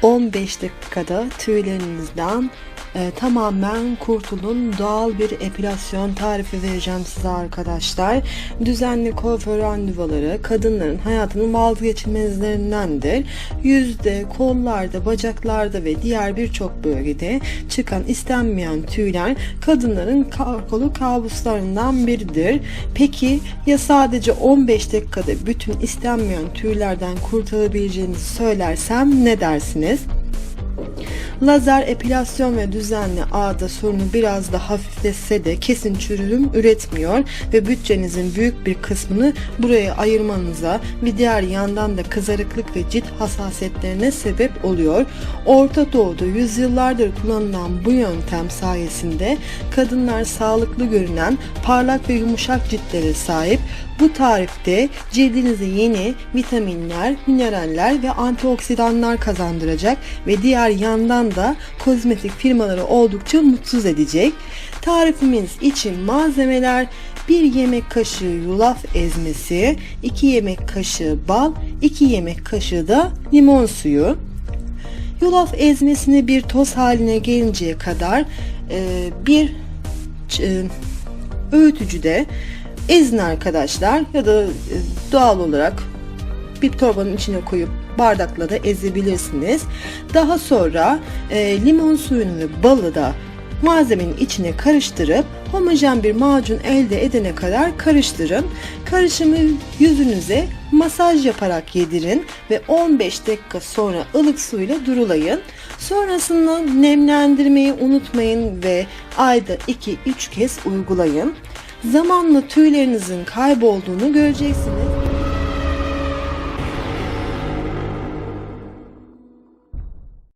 15 dakikada tüylerinizden tamamen kurtulun. Doğal bir epilasyon tarifi vereceğim size arkadaşlar. Düzenli kuaför randevuları kadınların hayatının vazgeçilmezlerindendir. Yüzde, kollarda, bacaklarda ve diğer birçok bölgede çıkan istenmeyen tüyler kadınların korkulu kabuslarından biridir. Peki ya sadece 15 dakikada bütün istenmeyen tüylerden kurtulabileceğinizi söylersem ne dersiniz? Lazer epilasyon ve düzenli ağda sorunu biraz da hafifletse de kesin çürüm üretmiyor ve bütçenizin büyük bir kısmını buraya ayırmanıza ve diğer yandan da kızarıklık ve cilt hassasiyetlerine sebep oluyor. Orta Doğu'da yüzyıllardır kullanılan bu yöntem sayesinde kadınlar sağlıklı görünen, parlak ve yumuşak ciltlere sahip. Bu tarifte cildinize yeni vitaminler, mineraller ve antioksidanlar kazandıracak ve diğer yandan da kozmetik firmaları oldukça mutsuz edecek. Tarifimiz için malzemeler: 1 yemek kaşığı yulaf ezmesi, 2 yemek kaşığı bal, 2 yemek kaşığı da limon suyu. Yulaf ezmesini bir toz haline gelinceye kadar bir öğütücüde ezin arkadaşlar, ya da doğal olarak bir torbanın içine koyup bardakla da ezebilirsiniz. Daha sonra limon suyunu ve balı da malzemenin içine karıştırıp homojen bir macun elde edene kadar karıştırın. Karışımı yüzünüze masaj yaparak yedirin ve 15 dakika sonra ılık suyla durulayın. Sonrasında nemlendirmeyi unutmayın ve ayda 2-3 kez uygulayın. Zamanla tüylerinizin kaybolduğunu göreceksiniz.